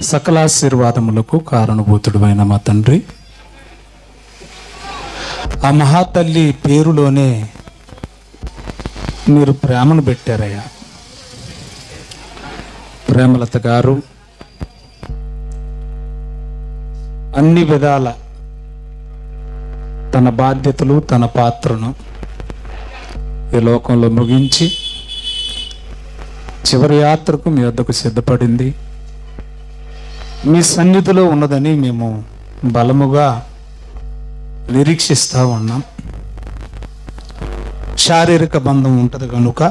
సకలాశీర్వాదములకు కారణభూతుడైన మా తండ్రి, ఆ మహాతల్లి పేరులోనే మీరు ప్రేమను పెట్టారయ్యా. ప్రేమలత గారు అన్ని విధాల తన బాధ్యతలు, తన పాత్రను ఈ లోకంలో ముగించి చివరి యాత్రకు మీ వద్దకు సిద్ధపడింది. మీ సన్నిధిలో ఉన్నదని మేము బలముగా నిరీక్షిస్తూ ఉన్నాం. శారీరక బంధం ఉంటుంది కనుక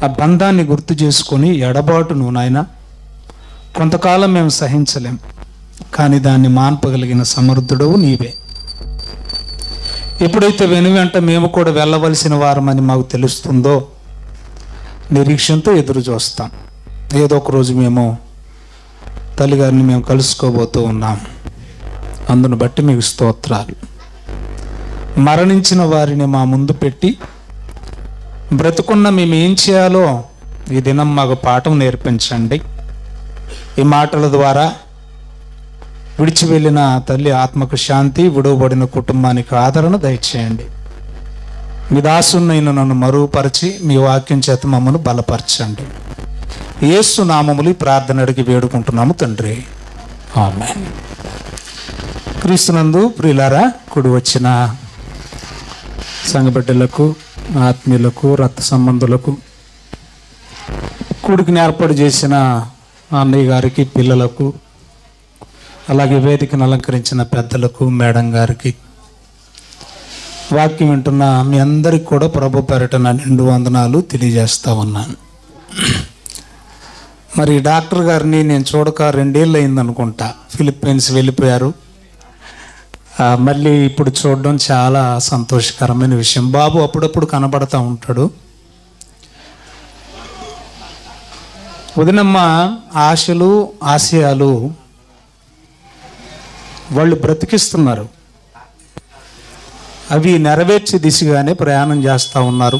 ఆ బంధాన్ని గుర్తు చేసుకొని ఎడబాటును నాయన కొంతకాలం మేము సహించలేం, కానీ దాన్ని మాన్పగలిగిన సమర్థుడవు నీవే. ఎప్పుడైతే వెనువెంట మేము కూడా వెళ్ళవలసిన వారమని మాకు తెలుస్తుందో నిరీక్షణతో ఎదురు చూస్తాం. ఏదో ఒక రోజు మేము తల్లిగారిని మేము కలుసుకోబోతూ ఉన్నాం. అందును బట్టి మీకు స్తోత్రాలు. మరణించిన వారిని మా ముందు పెట్టి బ్రతుకున్న మేము ఏం చేయాలో ఈ దినం మాకు పాఠం నేర్పించండి. ఈ మాటల ద్వారా విడిచి వెళ్ళిన తల్లి ఆత్మకు శాంతి, విడువబడిన కుటుంబానికి ఆదరణ దయచేయండి. మీ దాసునైన నన్ను మరువుపరిచి మీ వాక్యం చేత మమ్మల్ని బలపరచండి. యేసు నామములు ప్రార్థన అడిగి వేడుకుంటున్నాము తండ్రి, ఆమేన్. క్రీస్తునందు ప్రియులారా, కూడి వచ్చిన సంఘబిడ్డలకు, ఆత్మీయులకు, రక్త సంబంధులకు, కూడికిని ఏర్పాటు చేసిన అన్నయ్య గారికి, పిల్లలకు, అలాగే వేదికను అలంకరించిన పెద్దలకు, మేడం గారికి, వాక్యం వింటున్న మీ అందరికి కూడా ప్రభు పేరిట నా నిండు వందనాలు తెలియజేస్తా ఉన్నాను. మరి డాక్టర్ గారిని నేను చూడక 2 ఏళ్ళు అయిందనుకుంటా. ఫిలిప్పీన్స్ వెళ్ళిపోయారు. మళ్ళీ ఇప్పుడు చూడడం చాలా సంతోషకరమైన విషయం. బాబు అప్పుడప్పుడు కనబడతా ఉంటాడు. వదినమ్మ ఆశలు, ఆశయాలు వాళ్ళు బ్రతికిస్తున్నారు. అవి నెరవేర్చే దిశగానే ప్రయాణం చేస్తూ ఉన్నారు.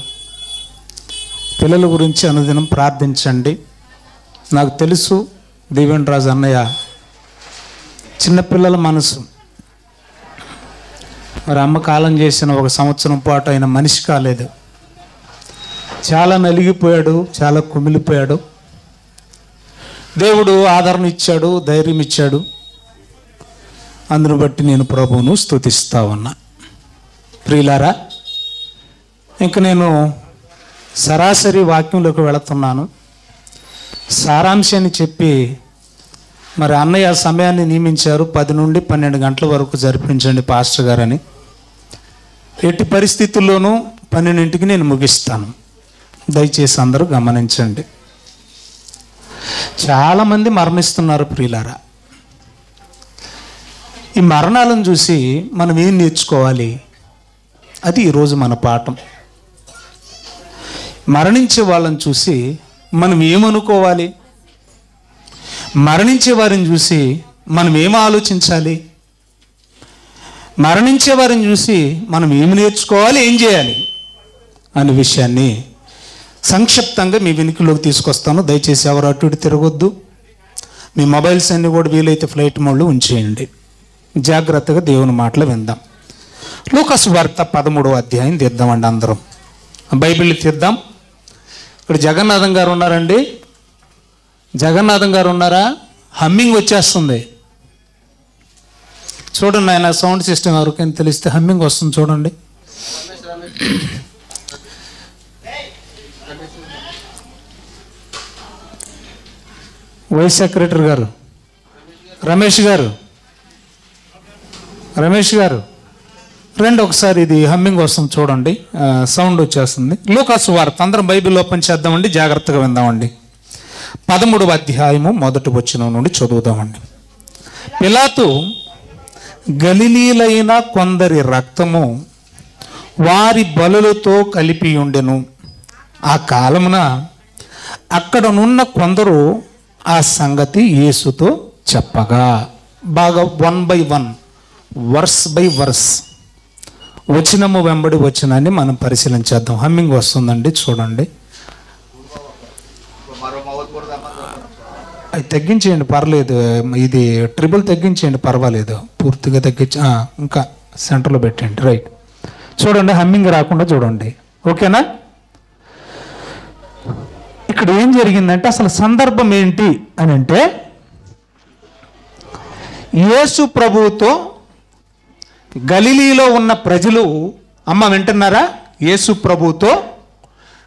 పిల్లల గురించి అనుదినం ప్రార్థించండి. నాకు తెలుసు దీవెన్ రాజు అన్నయ్య చిన్నపిల్లల మనసు. మరి అమ్మ కాలం చేసిన 1 సంవత్సరం పాటు ఆయన మనిషి కాలేదు. చాలా నలిగిపోయాడు, చాలా కుమిలిపోయాడు. దేవుడు ఆదరణ ఇచ్చాడు, ధైర్యం ఇచ్చాడు. అందును బట్టి నేను ప్రభువును స్తుతిస్తా ఉన్నా. ప్రియులారా, ఇంక నేను సరాసరి వాక్యంలోకి వెళుతున్నాను. సారాంశాన్ని చెప్పి మరి అన్నయ్య సమయాన్ని నియమించారు. 10 నుండి 12 గంటల వరకు జరిపించండి పాస్టర్ గారని. ఎట్టి పరిస్థితుల్లోనూ 12ంటికి నేను ముగిస్తాను. దయచేసి అందరూ గమనించండి. చాలామంది మరణిస్తున్నారు ప్రియులారా. ఈ మరణాలను చూసి మనం ఏం నేర్చుకోవాలి? అది ఈరోజు మన పాఠం. మరణించే వాళ్ళని చూసి మనం ఏమనుకోవాలి? మరణించే వారిని చూసి మనం ఏం ఆలోచించాలి? మరణించే వారిని చూసి మనం ఏమి నేర్చుకోవాలి, ఏం చేయాలి అనే విషయాన్ని సంక్షిప్తంగా మీ వెనుకలోకి తీసుకొస్తాను. దయచేసి ఎవరు అటు ఇటు తిరగొద్దు. మీ మొబైల్స్ అన్నీ కూడా వీలైతే ఫ్లైట్ మోడ్లో ఉంచేయండి. జాగ్రత్తగా దేవుని మాటలు విందాం. లూకాసు వార్త 13వ అధ్యాయం తీద్దామండి. అందరం బైబిల్ తీద్దాం. ఇక్కడ జగన్నాథం గారు ఉన్నారండి. జగన్నాథం గారు ఉన్నారా? హమ్మింగ్ వచ్చేస్తుంది చూడండి. ఆయన సౌండ్ సిస్టమ్ ఎవరికైనా తెలిస్తే హమ్మింగ్ వస్తుంది చూడండి. వైస్ సెక్రటరీ గారు రమేష్ గారు రండి ఒకసారి. ఇది హమ్మింగ్ వస్తుంది చూడండి, సౌండ్ వచ్చేస్తుంది. లూకాసు వార్త అందరం బైబిల్ ఓపెన్ చేద్దామండి, జాగ్రత్తగా విందామండి. 13వ అధ్యాయము 1వ వచనం నుండి చదువుదామండి. పిలాతు గలిలీలైన కొందరి రక్తము వారి బలులతో కలిపి ఉండెను. ఆ కాలమున అక్కడనున్న కొందరు ఆ సంగతి యేసుతో చెప్పగా, బాగా 1 by 1 వర్స్ బై వర్స్ వచనము వెంబడి వచనాన్ని మనం పరిశీలించేద్దాం. హమ్మింగ్ వస్తుందండి చూడండి. అది తగ్గించేయండి, పర్లేదు. ఇది ట్రిపుల్ తగ్గించేయండి, పర్వాలేదు. పూర్తిగా తగ్గించి ఇంకా సెంటర్లో పెట్టండి. రైట్. చూడండి, హమ్మింగ్ రాకుండా చూడండి. ఓకేనా? ఇక్కడ ఏం జరిగిందంటే అసలు సందర్భం ఏంటి అని అంటే, యేసు ప్రభువుతో గలిలీలో ఉన్న ప్రజలు, అమ్మ వింటున్నారా? యేసు ప్రభువుతో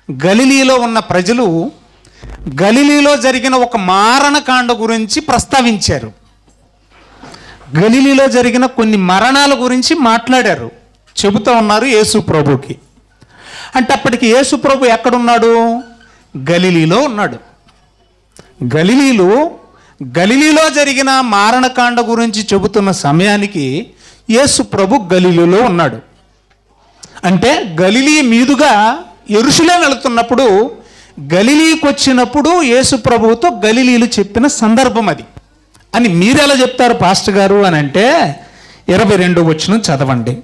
గలిలీలో ఉన్న ప్రజలు గలిలీలో జరిగిన ఒక మారణకాండ గురించి ప్రస్తావించారు. గలిలీలో జరిగిన కొన్ని మరణాల గురించి మాట్లాడారు, చెబుతూ ఉన్నారు యేసు ప్రభుకి. అంటే అప్పటికి యేసు ప్రభు ఎక్కడున్నాడు? గలిలీలో ఉన్నాడు. గలిలీలో జరిగిన మారణకాండ గురించి చెబుతున్న సమయానికి యేసు ప్రభు గలిలీలో ఉన్నాడు. అంటే గలిలీ మీదుగా యెరూషలేము వెళుతున్నప్పుడు, గలిలీకి వచ్చినప్పుడు యేసు ప్రభువుతో గలిలీలు చెప్పిన సందర్భం అది అని మీరెలా చెప్తారు పాస్టర్ గారు అని అంటే, 22వ వచనం చదవండి.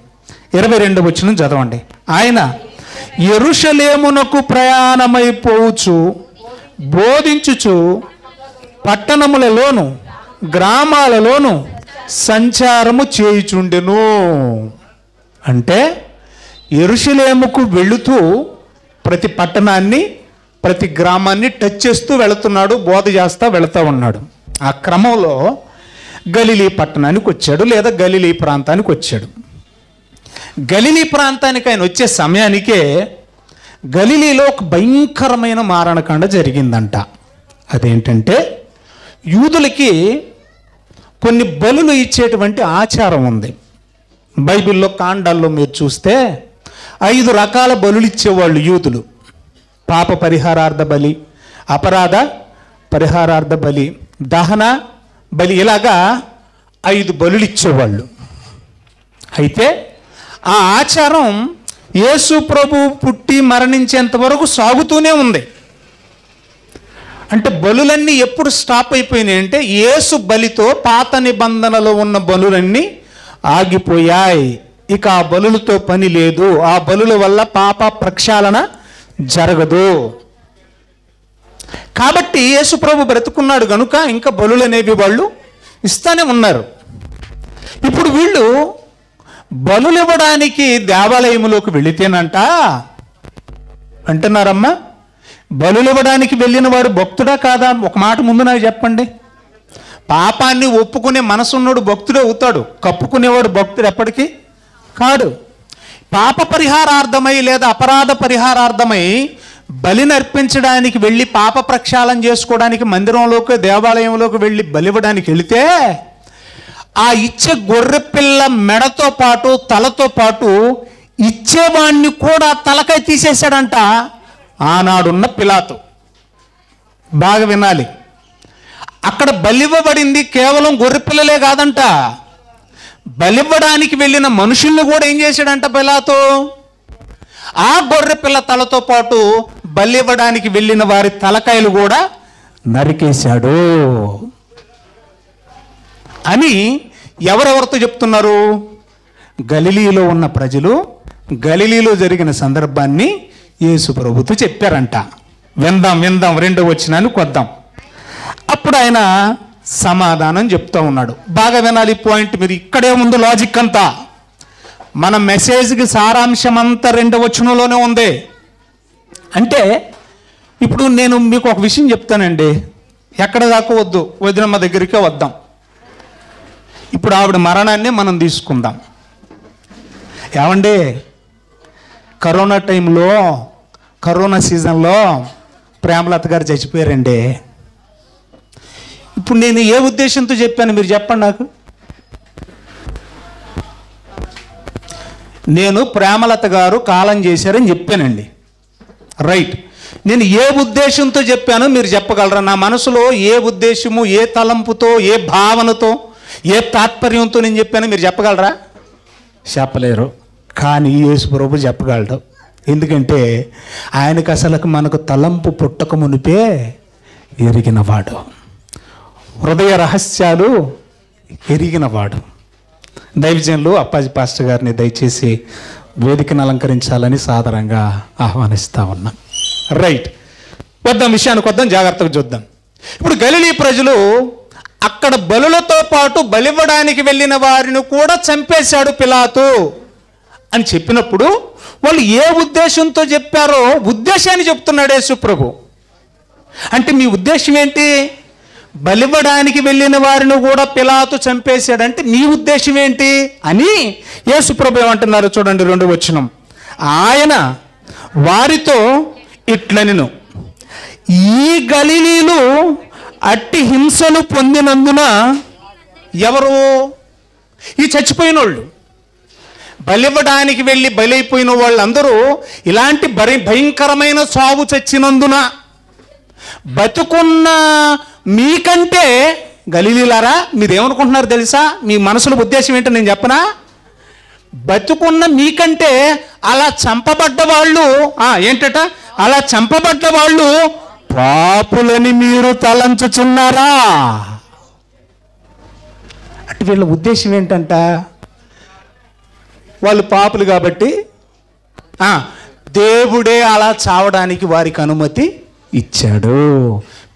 22వ వచనం చదవండి. ఆయన యెరూషలేమునకు ప్రయాణమైపోవచ్చు, బోధించుచు పట్టణములలోను గ్రామాలలోను సంచారము చేయుచుండెను. అంటే యెరూషలేముకు వెళుతూ ప్రతి పట్టణాన్ని, ప్రతి గ్రామాన్ని టచ్ చేస్తూ వెళుతున్నాడు, బోధ చేస్తూ వెళుతూ ఉన్నాడు. ఆ క్రమంలో గలిలీ పట్టణానికి వచ్చాడు, లేదా గలిలీ ప్రాంతానికి వచ్చాడు. గలిలీ ప్రాంతానికి ఆయన వచ్చే సమయానికే గలిలీలో ఒక భయంకరమైన మారణకాండ జరిగిందంట. అదేంటంటే, యూదులకి కొన్ని బలులు ఇచ్చేటువంటి ఆచారం ఉంది. బైబిల్లో కాండాల్లో మీరు చూస్తే 5 రకాల బలులు ఇచ్చేవాళ్ళు యూదులు. పాప పరిహారార్థ బలి, అపరాధ పరిహారార్థ బలి, దహన బలి, ఇలాగా 5 బలులు ఇచ్చేవాళ్ళు. అయితే ఆ ఆచారం యేసు ప్రభు పుట్టి మరణించేంత వరకు సాగుతూనే ఉంది. అంటే బలులన్నీ ఎప్పుడు స్టాప్ అయిపోయినాయి అంటే, యేసు బలితో పాత నిబంధనలో ఉన్న బలులన్నీ ఆగిపోయాయి. ఇక ఆ బలులతో పని లేదు. ఆ బలుల వల్ల పాప ప్రక్షాళన జరగదు. కాబట్టి యేసు ప్రభు బ్రతుకున్నాడు కనుక ఇంకా బలులు అనేవి వాళ్ళు ఇస్తానే ఉన్నారు. ఇప్పుడు వీళ్ళు బలులు ఇవ్వడానికి దేవాలయంలోకి వెళితేనంట, అంటున్నారమ్మా, బలులు ఇవ్వడానికి వెళ్ళిన వాడు భక్తుడా కాదా? ఒక మాట ముందు నాకు చెప్పండి. పాపాన్ని ఒప్పుకునే మనసున్నోడు భక్తుడే అవుతాడు, కప్పుకునేవాడు భక్తుడు ఎప్పటికీ కాడు. పాప పరిహారార్థమై లేదా అపరాధ పరిహారార్థమై బలిని అర్పించడానికి వెళ్ళి, పాప ప్రక్షాళన చేసుకోవడానికి మందిరంలోకి, దేవాలయంలోకి వెళ్ళి బలివ్వడానికి వెళితే, ఆ ఇచ్చే గొర్రె పిల్ల మెడతో పాటు తలతో పాటు ఇచ్చేవాణ్ణి కూడా తలకాయ తీసేశాడంట ఆనాడున్న పిలాతు. బాగా వినాలి. అక్కడ బలివ్వబడింది కేవలం గొర్రె పిల్లలే కాదంట, బలివ్వడానికి వెళ్ళిన మనుషుల్ని కూడా ఏం చేశాడంట పిలాతు? ఆ గొర్రె పిల్ల తలతో పాటు బలివ్వడానికి వెళ్ళిన వారి తలకాయలు కూడా నరికేశాడు అని ఎవరెవరితో చెప్తున్నారు? గలిలీలో ఉన్న ప్రజలు గలిలీలో జరిగిన సందర్భాన్ని యేసు ప్రభుతో చెప్పారంట. విందాం 2వ వచనానికి వద్దాం. అప్పుడు ఆయన సమాధానం చెప్తూ ఉన్నాడు. బాగా వినాలి పాయింట్. మీరు ఇక్కడే ముందు లాజిక్ అంతా, మన మెసేజ్కి సారాంశం అంతా 2వ వచనంలోనే ఉంది. అంటే ఇప్పుడు నేను మీకు ఒక విషయం చెప్తానండి, ఎక్కడ దాకా వద్దు, వదినమ్మ దగ్గరికే వద్దాం. ఇప్పుడు ఆవిడ మరణాన్ని మనం తీసుకుందాం. ఏమండి, కరోనా టైంలో, కరోనా సీజన్లో ప్రేమలత గారు చచ్చిపోయారండి. ఇప్పుడు నేను ఏ ఉద్దేశంతో చెప్పాను మీరు చెప్పండి నాకు. నేను ప్రేమలత గారు కాలం చేశారని చెప్పానండి, రైట్. నేను ఏ ఉద్దేశంతో చెప్పానో మీరు చెప్పగలరా? నా మనసులో ఏ ఉద్దేశము, ఏ తలంపుతో, ఏ భావనతో, ఏ తాత్పర్యంతో నేను చెప్పానో మీరు చెప్పగలరా? చెప్పలేరు. కానీ యేసు ప్రభు చెప్పగలడు. ఎందుకంటే ఆయనకు అసలు మనకు తలంపు పుట్టక మునిపే ఎరిగినవాడు, హృదయ రహస్యాలు ఎరిగినవాడు. దైవజనులు అప్పాజీ పాస్టర్ గారిని దయచేసి వేదికను అలంకరించాలని సాదరంగా ఆహ్వానిస్తా ఉన్నాం. రైట్, వద్దాం, విషయానికి వద్దాం, జాగ్రత్తగా చూద్దాం. ఇప్పుడు గలిలీ ప్రజలు అక్కడ బలులతో పాటు బలివ్వడానికి వెళ్ళిన వారిని కూడా చంపేశాడు పిలాతు అని చెప్పినప్పుడు వాళ్ళు ఏ ఉద్దేశంతో చెప్పారో ఉద్దేశాన్ని చెప్తున్నాడు యేసు ప్రభు. అంటే మీ ఉద్దేశం ఏంటి? బలివ్వడానికి వెళ్ళిన వారిని కూడా పిలాతు చంపేశాడంటే మీ ఉద్దేశం ఏంటి అని యేసు ప్రభు ఏమంటున్నారు చూడండి, 2వ వచనం. ఆయన వారితో ఇట్లనెను, ఈ గలిలీలు అట్టి హింసలు పొందినందున ఎవరు? ఈ చచ్చిపోయిన వాళ్ళు, బలివ్వడానికి వెళ్ళి బలైపోయిన వాళ్ళందరూ ఇలాంటి భయంకరమైన సావు చచ్చినందున బతుకున్న మీకంటే, గలిలీలారా మీరేమనుకుంటున్నారు తెలుసా? మీ మనసులో ఉద్దేశం ఏంటో నేను చెప్పనా? బతుకున్న మీకంటే అలా చంపబడ్డ వాళ్ళు ఏంటట, అలా చంపబడ్డ వాళ్ళు పాపులని మీరు తలంచుచున్నారా? అంటే వీళ్ళ ఉద్దేశం ఏంటంట, వాళ్ళు పాపులు కాబట్టి దేవుడే అలా చావడానికి వారికి అనుమతి ఇచ్చాడు.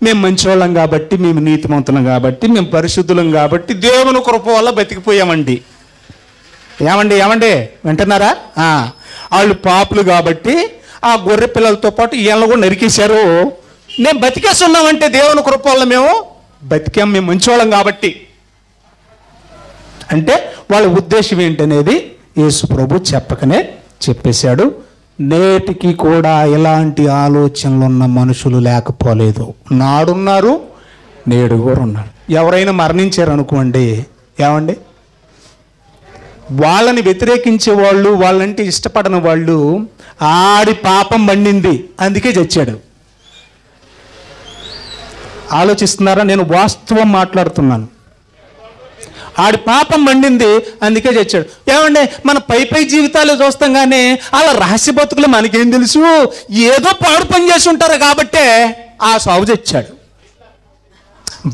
మేము మంచివాళ్ళం కాబట్టి, మేము నీతిమంతులం కాబట్టి, మేము పరిశుద్ధులం కాబట్టి దేవుని కృప వల్ల బతికిపోయామండి. ఏమండి వింటున్నారా? వాళ్ళు పాపులు కాబట్టి ఆ గొర్రె పిల్లలతో పాటు వీళ్ళని కూడా నరికేశారు. మేము బతికేస్తున్నామంటే దేవుని కృప వల్ల మేము బతికాం, మేము మంచివాళ్ళం కాబట్టి. అంటే వాళ్ళ ఉద్దేశం ఏంటనేది యేసు ప్రభు చెప్పకనే చెప్పేశాడు. నేటికి కూడా ఇలాంటి ఆలోచనలు ఉన్న మనుషులు లేకపోలేదు. నాడున్నారు, నేడు కూడా ఉన్నారు. ఎవరైనా మరణించారు అనుకోండి, ఏమండి, వాళ్ళని వ్యతిరేకించే వాళ్ళు, వాళ్ళంటే ఇష్టపడని వాళ్ళు, ఆడి పాపం పండింది అందుకే చచ్చాడు. ఆలోచిస్తున్నారా? నేను వాస్తవం మాట్లాడుతున్నాను. ఆడి పాపం పండింది అందుకే చచ్చాడు. ఏమండి, మన పై జీవితాలు చూస్తాం కానీ అలా రహస్య బతుకులు మనకేం తెలుసు? ఏదో పాడు పని చేసి ఉంటారు కాబట్టే ఆ సాగు చచ్చాడు.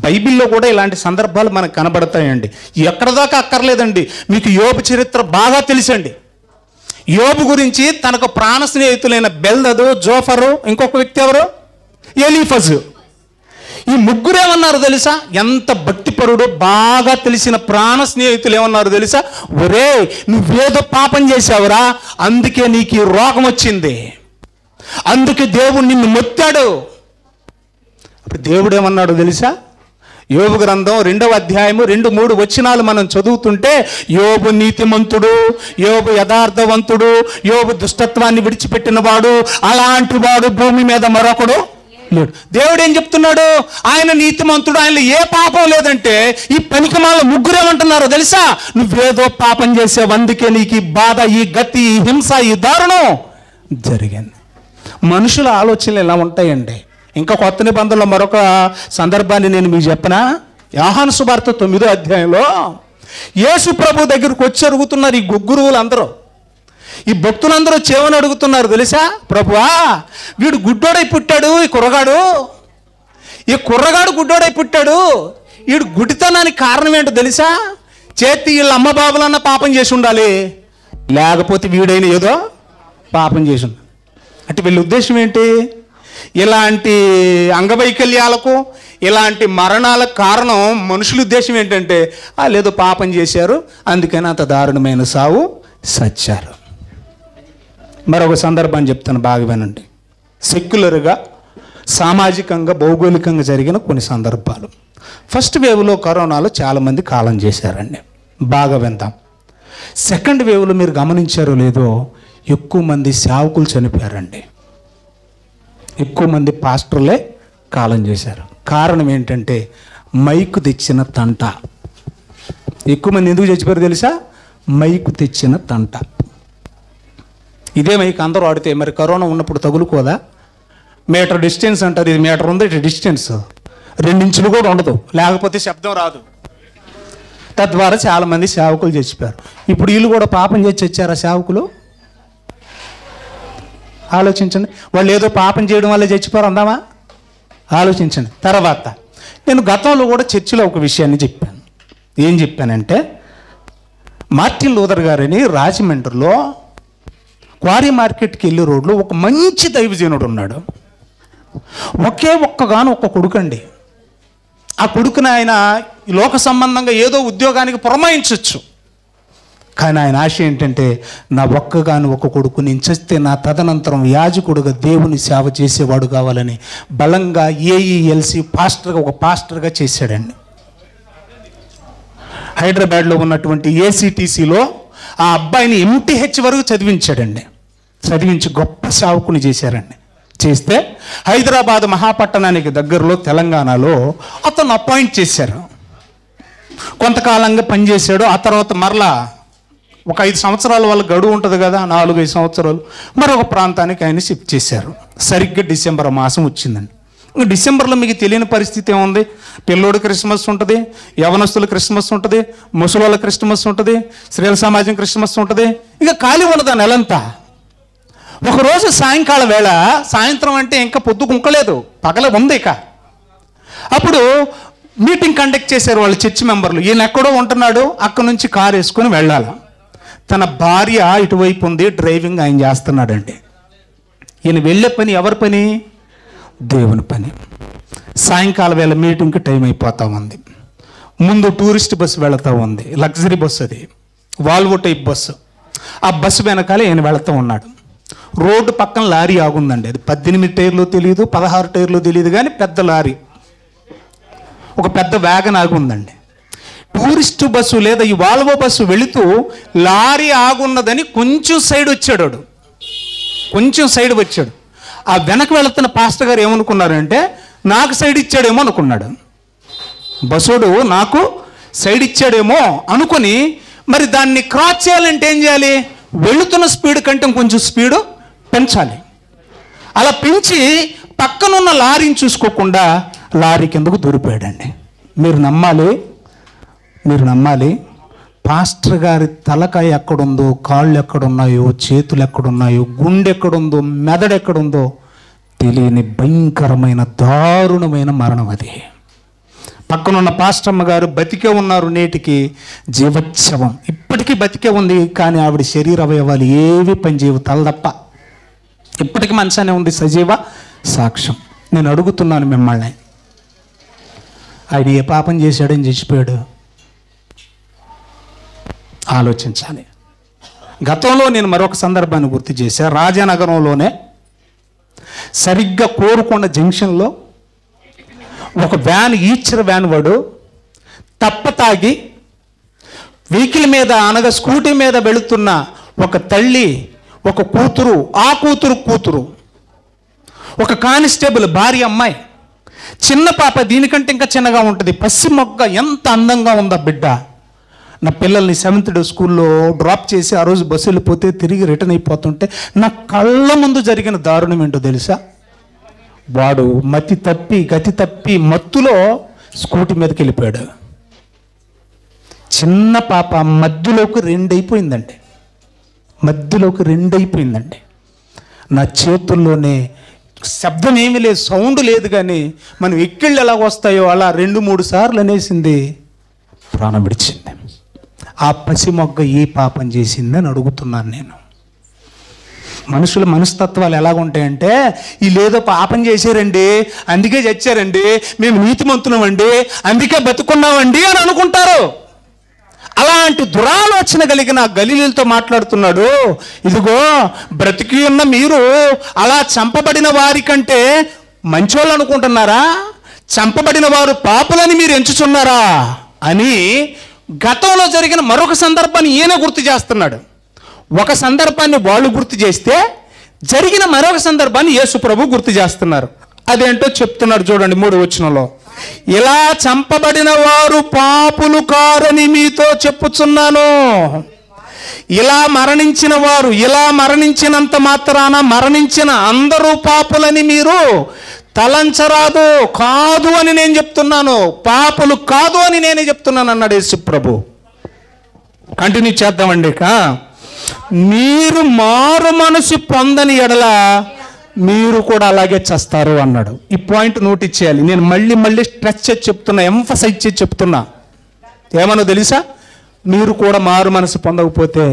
బైబిల్లో కూడా ఇలాంటి సందర్భాలు మనకు కనబడతాయండి. ఎక్కడ దాకా అక్కర్లేదండి, మీకు యోబు చరిత్ర బాగా తెలుసండి. యోబు గురించి తనకు ప్రాణ స్నేహితులైన బెల్దదు, జోఫరు, ఇంకొక వ్యక్తి ఎవరు, ఎలీఫజు, ఈ ముగ్గురు ఏమన్నారు తెలుసా? ఎంత భక్తిపరుడు బాగా తెలిసిన ప్రాణ స్నేహితులు ఏమన్నారు తెలుసా? ఒరే, నువ్వేదో పాపం చేసావురా, అందుకే నీకు ఈ రోగం వచ్చింది, అందుకే దేవుడు నిన్ను మొత్తాడు. అప్పుడు దేవుడు ఏమన్నాడు తెలుసా? యోబు గ్రంథం 2వ అధ్యాయము 2-3 వచనాలు మనం చదువుతుంటే, యోబు నీతిమంతుడు, యోబు యథార్థవంతుడు, యోబు దుష్టత్వాన్ని విడిచిపెట్టిన వాడు, అలాంటి వాడు భూమి మీద మరొకడు లేడు. దేవుడు ఏం చెప్తున్నాడు? ఆయన నీతిమంతుడు, ఆయనలో ఏ పాపం లేదంటే, ఈ పనికిమాల ముగ్గురు ఏమంటున్నారో తెలుసా? నువ్వేదో పాపం చేసావు, అందుకే నీకు ఈ బాధ, ఈ గతి, ఈ హింస, ఈ దారుణం జరిగింది. మనుషుల ఆలోచనలు ఎలా ఉంటాయండి. ఇంకా కొత్త నిబంధనలో మరొక సందర్భాన్ని నేను మీకు చెప్పనా? యోహాను సువార్త 9వ అధ్యాయంలో యేసు ప్రభు దగ్గరకు వచ్చి అడుగుతున్నారు ఈ గురువులందరూ, ఈ భక్తులందరూ చేవని అడుగుతున్నారు తెలుసా? ప్రభువా, వీడు గుడ్డోడై పుట్టాడు, ఈ కుర్రగాడు గుడ్డోడై పుట్టాడు, వీడు గుడితనానికి కారణం ఏంటో తెలుసా? చేతి వీళ్ళ అమ్మ బాబులన్న పాపం చేసి ఉండాలి, లేకపోతే వీడైనా ఏదో పాపం చేసి ఉండాలి. అంటే వీళ్ళ ఉద్దేశం ఏంటి? ఇలాంటి అంగవైకల్యాలకు, ఇలాంటి మరణాలకు కారణం మనుషుల ఉద్దేశం ఏంటంటే, లేదో పాపం చేశారు అందుకని అంత దారుణమైన సావు సచ్చారు. మరొక సందర్భాన్ని చెప్తాను, బాగా వినండి. సెక్యులర్గా, సామాజికంగా, భౌగోళికంగా జరిగిన కొన్ని సందర్భాలు. ఫస్ట్ వేవ్లో కరోనాలో చాలామంది కాలం చేశారండి, బాగా విందాం. సెకండ్ వేవ్లో మీరు గమనించారో లేదో, ఎక్కువ మంది సేవకులు చనిపోయారండి, ఎక్కువ మంది పాస్టర్లే కాలం చేశారు. కారణం ఏంటంటే మైకు తెచ్చిన తంట. ఎక్కువ మంది ఎందుకు చచ్చిపోయారు తెలుసా? మైకు తెచ్చిన తంట. ఇదే మైక్ అందరూ వాడితే మరి కరోనా ఉన్నప్పుడు తగులుకోదా? మీటర్ డిస్టెన్స్ అంటారు, ఇది మీటర్ ఉంది, ఇటు డిస్టెన్స్ 2 ఇంచులు కూడా ఉండదు, లేకపోతే శబ్దం రాదు. తద్వారా చాలామంది సేవకులు చచ్చిపోయారు. ఇప్పుడు వీళ్ళు కూడా పాపం చేసి చచ్చారా సేవకులు? ఆలోచించండి. వాళ్ళు ఏదో పాపం చేయడం వల్ల చచ్చిపోరు అందామా? ఆలోచించండి. తర్వాత నేను గతంలో కూడా చర్చిలో ఒక విషయాన్ని చెప్పాను. ఏం చెప్పానంటే, మార్టిన్ లూథర్ గారని రాజమండ్రిలో క్వారీ మార్కెట్కి వెళ్ళే రోడ్లో ఒక మంచి దైవజనుడు ఉన్నాడు. ఒకే ఒక్కగాను ఒక్క కొడుకండి. ఆ కొడుకుని ఆయన లోక సంబంధంగా ఏదో ఉద్యోగానికి పురమాయించవచ్చు. కానీ ఆయన ఆశ ఏంటంటే, నా ఒక్కగాని ఒక కొడుకు నేను చస్తే నా తదనంతరం యాజకుడుగా దేవుని సేవ చేసేవాడు కావాలని బలంగా ఏఈఎల్సి ఒక పాస్టర్గా చేశాడండి. హైదరాబాద్లో ఉన్నటువంటి ఏసీటీసీలో ఆ అబ్బాయిని ఎంటీహెచ్ వరకు చదివించాడండి. చదివించి గొప్ప సేవకుని చేశారండి. చేస్తే హైదరాబాద్ మహాపట్టణానికి దగ్గరలో తెలంగాణలో అతను అపాయింట్ చేశారు. కొంతకాలంగా పనిచేశాడు. ఆ తర్వాత మరలా ఒక 5 సంవత్సరాల వాళ్ళ గడువు ఉంటుంది కదా, 4-5 సంవత్సరాలు మరొక ప్రాంతానికి ఆయన షిఫ్ట్ చేశారు. సరిగ్గా డిసెంబర్ మాసం వచ్చిందండి. డిసెంబర్లో మీకు తెలియని పరిస్థితి ఏముంది? పిల్లోడు క్రిస్మస్ ఉంటుంది, యవనస్తులు క్రిస్మస్ ఉంటుంది, ముసలోళ్ళ క్రిస్మస్ ఉంటుంది, స్త్రీల సమాజం క్రిస్మస్ ఉంటుంది. ఇక ఖాళీ ఉండదు ఆ నెలంతా. ఒకరోజు సాయంకాల వేళ, సాయంత్రం అంటే ఇంకా పొద్దు కుంకలేదు, పగల ఉంది. ఇక అప్పుడు మీటింగ్ కండక్ట్ చేశారు వాళ్ళ చర్చ్ మెంబర్లు. ఈయన ఎక్కడో ఉంటున్నాడు, అక్కడి నుంచి కారు వేసుకొని వెళ్ళాలి. తన భార్య ఇటువైపు ఉంది, డ్రైవింగ్ ఆయన చేస్తున్నాడండి. ఈయన వెళ్ళే పని ఎవరి పని? దేవుని పని. సాయంకాల వేళ మీటింగ్కి టైం అయిపోతూ ఉంది. ముందు టూరిస్ట్ బస్సు వెళుతూ ఉంది, లగ్జరీ బస్సు, అది వాల్వో టైప్ బస్సు. ఆ బస్సు వెనకాల ఈయన వెళుతూ ఉన్నాడు. రోడ్డు పక్కన లారీ ఆగుందండి. అది 18 టైర్లు తెలియదు, 16 టైర్లు తెలియదు, కానీ పెద్ద లారీ, ఒక పెద్ద వ్యాగన్ ఆగుందండి. టూరిస్టు బస్సు లేదా ఈ వాల్వో బస్సు వెళుతూ లారీ ఆగున్నదని కొంచెం సైడ్ వచ్చాడు. కొంచెం సైడ్ వచ్చాడు. ఆ వెనక వెళుతున్న పాస్టర్ గారు ఏమనుకున్నారంటే, నాకు సైడ్ ఇచ్చాడేమో అనుకున్నాడు. బస్సుడు నాకు సైడ్ ఇచ్చాడేమో అనుకుని, మరి దాన్ని క్రాస్ చేయాలంటే ఏం చేయాలి? వెళుతున్న స్పీడ్ కంటే కొంచెం స్పీడు పెంచాలి. అలా పెంచి పక్కనున్న లారీని చూసుకోకుండా లారీ కిందకు దూరిపోయాడండి. మీరు నమ్మాలి, పాస్టర్ గారి తలకాయ ఎక్కడుందో, కాళ్ళు ఎక్కడున్నాయో, చేతులు ఎక్కడున్నాయో, గుండె ఎక్కడుందో, మెదడు ఎక్కడుందో తెలియని భయంకరమైన దారుణమైన మరణం అది. పక్కనున్న పాస్టమ్మ గారు బతికే ఉన్నారు, నేటికి జీవోత్సవం, ఇప్పటికీ బతికే ఉంది. కానీ ఆవిడ శరీర అవయవాలు ఏవి పనిచేయవు, తల తప్ప. ఇప్పటికీ మనసానే ఉంది, సజీవ సాక్ష్యం. నేను అడుగుతున్నాను మిమ్మల్ని, ఆయన ఏ పాపం చేశాడని చచ్చిపోయాడు? ఆలోచించాలి. గతంలో నేను మరొక సందర్భాన్ని గుర్తు చేశాను. రాజానగరంలోనే సరిగ్గా కోరుకొండ జంక్షన్లో ఒక వ్యాన్, ఈచర్ వ్యాన్ వాడు తప్పతాగి వెహికల్ మీద, అనగా స్కూటీ మీద వెళుతున్న ఒక తల్లి, ఒక కూతురు, ఆ కూతురు, ఒక కానిస్టేబుల్ భార్య అమ్మాయి, చిన్న పాప, దీనికంటే ఇంకా చిన్నగా ఉంటుంది, పసి మొగ్గ, ఎంత అందంగా ఉందా బిడ్డ. నా పిల్లల్ని 7th డే స్కూల్లో డ్రాప్ చేసి ఆ రోజు బస్సు వెళ్ళిపోతే తిరిగి రిటర్న్ అయిపోతుంటే నా కళ్ళ ముందు జరిగిన దారుణం ఏంటో తెలుసా? వాడు గతి తప్పి మత్తులో స్కూటీ మీదకి వెళ్ళిపోయాడు. చిన్న పాప మధ్యలోకి 2 అయిపోయిందండి. నా చేతుల్లోనే శబ్దం ఏమీ లేదు, సౌండ్ లేదు, కానీ మనం ఎక్కిళ్ళు ఎలా వస్తాయో అలా 2-3 సార్లు అనేసింది, ప్రాణం విడిచింది. ఆ పసి మొగ్గ ఏ పాపం చేసిందని అడుగుతున్నాను నేను. మనుషుల మనస్తత్వాలు ఎలాగుంటాయంటే, వీళ్ళేదో పాపం చేశారండి, అందుకే చచ్చారండి, మేము నీతిమంతులమండి, అందుకే బతుకున్నామండి అని అనుకుంటారు. అలాంటి దురాలోచన కలిగిన గలీలీలతో మాట్లాడుతున్నాడు. ఇదిగో, బ్రతికి ఉన్న మీరు అలా చంపబడిన వారి కంటే మంచోళ్ళు అనుకుంటున్నారా? చంపబడిన వారు పాపులని మీరు ఎంచుచున్నారా అని గతంలో జరిగిన మరొక సందర్భాన్ని ఈయన గుర్తు చేస్తున్నాడు. ఒక సందర్భాన్ని వాళ్ళు గుర్తు చేస్తే, జరిగిన మరొక సందర్భాన్ని యేసు ప్రభు గుర్తు చేస్తున్నారు. అదేంటో చెప్తున్నాడు చూడండి 3వ వచనంలో. ఇలా చంపబడిన వారు పాపులు కారని మీతో చెప్పుచున్నాను. ఇలా మరణించినంత మాత్రాన మరణించిన అందరూ పాపులని మీరు తలంచరాదు. కాదు అని నేను చెప్తున్నాను, పాపులు కాదు అని నేనే చెప్తున్నాను అన్నాడు యేసు ప్రభు. కంటిన్యూ చేద్దామండి. మీరు మారు మనసు పొందని ఎడల మీరు కూడా అలాగే చేస్తారు అన్నాడు. ఈ పాయింట్ నోట్ ఇచ్చేయాలి. నేను మళ్ళీ స్ట్రెచ్ చేసి చెప్తున్నా, ఎంఫసైజ్ చేసి చెప్తున్నా. ఏమన్నా తెలుసా? మీరు కూడా మారు మనసు పొందకపోతే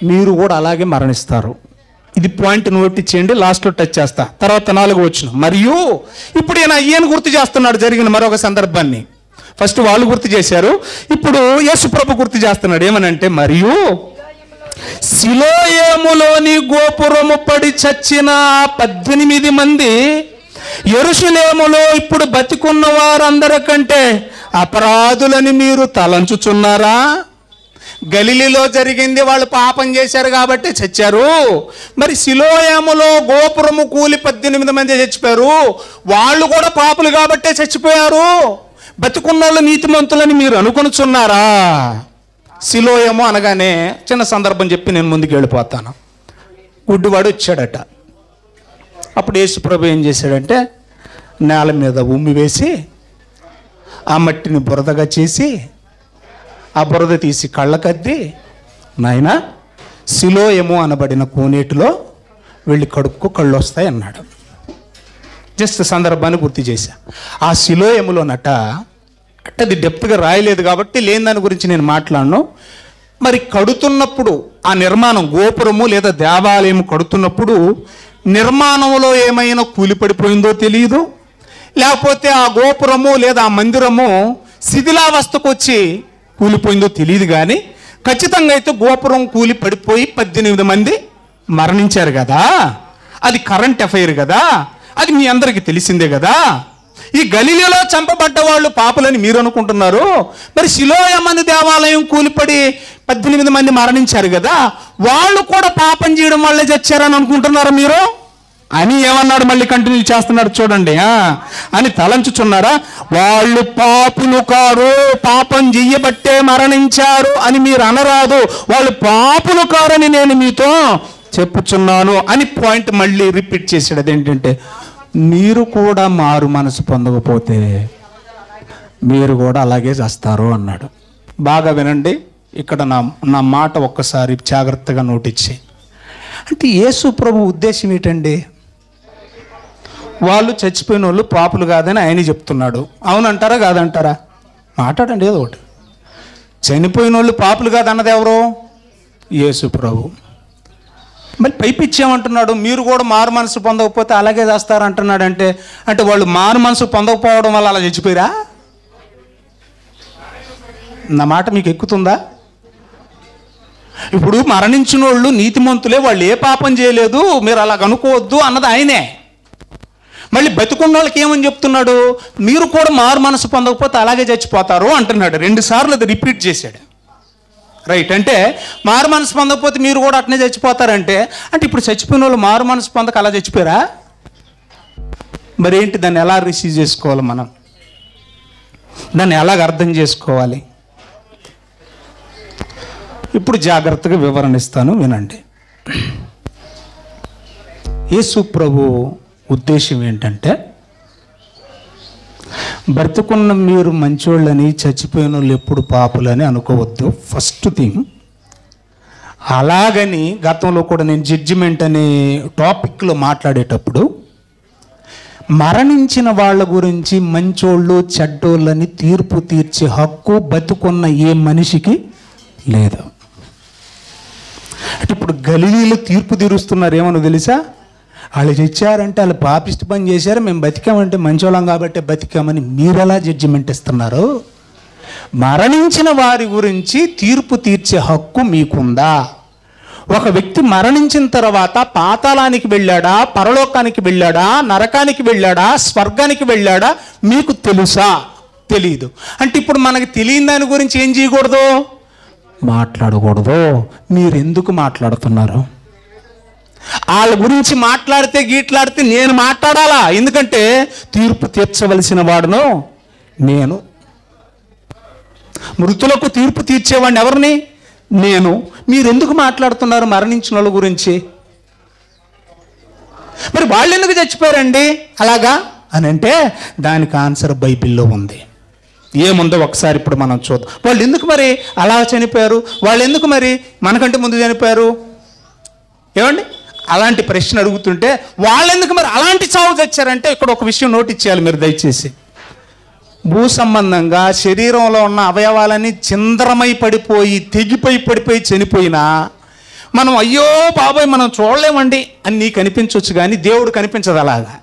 మీరు కూడా అలాగే మరణిస్తారు. ఇది పాయింట్ నోట్ ఇచ్చేయండి, లాస్ట్లో టచ్ చేస్తా. తర్వాత 4వ వచనం. మరియు ఇప్పుడు ఈయన గుర్తు చేస్తున్నాడు జరిగిన మరొక సందర్భాన్ని. ఫస్ట్ వాళ్ళు గుర్తు చేశారు, ఇప్పుడు యేసు ప్రభు గుర్తు చేస్తున్నాడు. ఏమనంటే, మరియు సిలోయేములోని గోపురము పడి చచ్చిన 18 మంది యెరూషలేములో ఇప్పుడు బతికున్న వారందరికంటే అపరాధులని మీరు తలంచుచున్నారా? గలిలీలో జరిగింది, వాళ్ళు పాపం చేశారు కాబట్టి చచ్చారు. మరి సిలోయేములో గోపురము కూలి 18 మంది చచ్చిపోయారు, వాళ్ళు కూడా పాపులు కాబట్టే చచ్చిపోయారు. బతికున్న వాళ్ళు నీతిమంతులని మీరు అనుకొనుచున్నారా? సిలోయేము అనగానే చిన్న సందర్భం చెప్పి నేను ముందుకు వెళ్ళిపోతాను. గుడ్డివాడు వచ్చాడట. అప్పుడు యేసు ప్రభు ఏం చేశాడంటే, నేల మీద ఉమ్మి వేసి ఆ మట్టిని బురదగా చేసి ఆ బురద తీసి కళ్ళకద్ది, నాయనా సిలోయేము అనబడిన కోనేటిలో వెళ్ళి కడుక్కో, కళ్ళు వస్తాయి అన్నాడు. జస్ట్ సందర్భాన్ని గుర్తు చేశా. ఆ సిలోయేములోనట, అంటే అది డెప్త్గా రాయలేదు కాబట్టి లేని దాని గురించి నేను మాట్లాడను. మరి కడుతున్నప్పుడు ఆ నిర్మాణం, గోపురము లేదా దేవాలయం కడుతున్నప్పుడు నిర్మాణంలో ఏమైనా కూలిపడిపోయిందో తెలియదు, లేకపోతే ఆ గోపురము లేదా ఆ మందిరము శిథిలావస్థకు వచ్చి కూలిపోయిందో తెలియదు. కానీ ఖచ్చితంగా అయితే గోపురం కూలి పడిపోయి 18 మంది మరణించారు కదా. అది కరెంట్ అఫైర్ కదా, అది మీ అందరికీ తెలిసిందే కదా. ఈ గలిలీలో చంపబడ్డ వాళ్ళు పాపులని మీరు అనుకుంటున్నారు, మరి సిలోయేము దేవాలయం కూలిపడి 18 మంది మరణించారు కదా, వాళ్ళు కూడా పాపం చేయడం వల్లే చచ్చారని అనుకుంటున్నారా మీరు అని ఏమన్నాడు? మళ్ళీ కంటిన్యూ చేస్తున్నాడు చూడండి. అని తలంచుచున్నారా? వాళ్ళు పాపులు కారు, పాపం చెయ్యబట్టే మరణించారు అని మీరు అనరాదు. వాళ్ళు పాపులు కారని నేను మీతో చెప్పుచున్నాను అని పాయింట్ మళ్ళీ రిపీట్ చేశాడు. అదేంటంటే, మీరు కూడా మారు మనసు పొందకపోతే మీరు కూడా అలాగే చేస్తారు అన్నాడు. బాగా వినండి, ఇక్కడ నా మాట ఒక్కసారి జాగ్రత్తగా నోటిచ్చి. అంటే యేసు ప్రభు ఉద్దేశం ఏంటండి? వాళ్ళు చచ్చిపోయిన వాళ్ళు పాపులు కాదని ఆయన చెప్తున్నాడు. అవునంటారా కాదంటారా? మాట్లాడండి ఏదో ఒకటి. చనిపోయిన వాళ్ళు పాపులు కాదన్నది ఎవరు? యేసు ప్రభు. మరి పైపిచ్చేమంటున్నాడు, మీరు కూడా మారు మనసు పొందకపోతే అలాగే చేస్తారంటున్నాడు. అంటే వాళ్ళు మారు మనసు పొందకపోవడం వల్ల అలా చచ్చిపోయారా? నా మాట మీకు ఎక్కుతుందా? ఇప్పుడు మరణించిన వాళ్ళు నీతిమంతులే, వాళ్ళు ఏ పాపం చేయలేదు, మీరు అలా అనుకోవద్దు అన్నది ఆయనే. మళ్ళీ బతికున్న వాళ్ళకి ఏమని చెప్తున్నాడు? మీరు కూడా మారు మనసు పొందకపోతే అలాగే చచ్చిపోతారు అంటున్నాడు. 2 సార్లు అది రిపీట్ చేశాడు. రైట్. అంటే మారు మనసు పొందకపోతే మీరు కూడా అట్నే చచ్చిపోతారంటే ఇప్పుడు చచ్చిపోయిన వాళ్ళు మారు మనసు పొందక అలా చచ్చిపోయారా? మరి ఏంటి, దాన్ని ఎలా రిసీవ్ చేసుకోవాలి మనం? దాన్ని ఎలాగ అర్థం చేసుకోవాలి? ఇప్పుడు జాగ్రత్తగా వివరణ ఇస్తాను, వినండి. యేసు ప్రభు ఉద్దేశం ఏంటంటే, బ్రతుకున్న మీరు మంచోళ్ళని, చచ్చిపోయిన వాళ్ళు ఎప్పుడు పాపులని అనుకోవద్దు. First thing. అలాగని గతంలో కూడా నేను జడ్జిమెంట్ అనే టాపిక్లో మాట్లాడేటప్పుడు మరణించిన వాళ్ళ గురించి మంచోళ్ళు చెడ్డోళ్ళని తీర్పు తీర్చే హక్కు బతుకున్న ఏ మనిషికి లేదు. అంటే ఇప్పుడు గలిలీలో తీర్పు తీరుస్తున్నారు. ఏమో తెలుసా? వాళ్ళు చచ్చారంటే వాళ్ళు పాపిష్టి పని చేశారు, మేము బతికామంటే మంచోళ్ళం కాబట్టి బతికామని మీరు ఎలా జడ్జిమెంట్ ఇస్తున్నారు? మరణించిన వారి గురించి తీర్పు తీర్చే హక్కు మీకుందా? ఒక వ్యక్తి మరణించిన తర్వాత పాతాళానికి వెళ్ళాడా, పరలోకానికి వెళ్ళాడా, నరకానికి వెళ్ళాడా, స్వర్గానికి వెళ్ళాడా మీకు తెలుసా? తెలీదు. అంటే ఇప్పుడు మనకి తెలియని దాని గురించి ఏం చేయకూడదు? మాట్లాడకూడదు. మీరు ఎందుకు మాట్లాడుతున్నారు? వాళ్ళ గురించి మాట్లాడితే గీట్లాడితే నేను మాట్లాడాలా? ఎందుకంటే తీర్పు తీర్చవలసిన వాడును నేను. మృతులకు తీర్పు తీర్చేవాడిని ఎవరిని? నేను. మీరెందుకు మాట్లాడుతున్నారు మరణించిన వాళ్ళ గురించి? మరి వాళ్ళు ఎందుకు చచ్చిపోయారండి అలాగా అని అంటే దానికి ఆన్సర్ బైబిల్లో ఉంది. ఏముందో ఒకసారి ఇప్పుడు మనం చూద్దాం. వాళ్ళు ఎందుకు మరి అలా చనిపోయారు? వాళ్ళు ఎందుకు మరి మనకంటే ముందు చనిపోయారు? ఏమండి, అలాంటి ప్రశ్న అడుగుతుంటే వాళ్ళెందుకు మరి అలాంటి చావు చచ్చారంటే ఇక్కడ ఒక విషయం నోట్ ఇచ్చేయాలి మీరు దయచేసి. భూ సంబంధంగా శరీరంలో ఉన్న అవయవాలన్నీ చిందరమై పడిపోయి తెగిపోయి చనిపోయినా మనం అయ్యో బాబాయ్ మనం చూడలేమండి అని నీకు అనిపించవచ్చు, కానీ దేవుడు కనిపించదు అలాగా.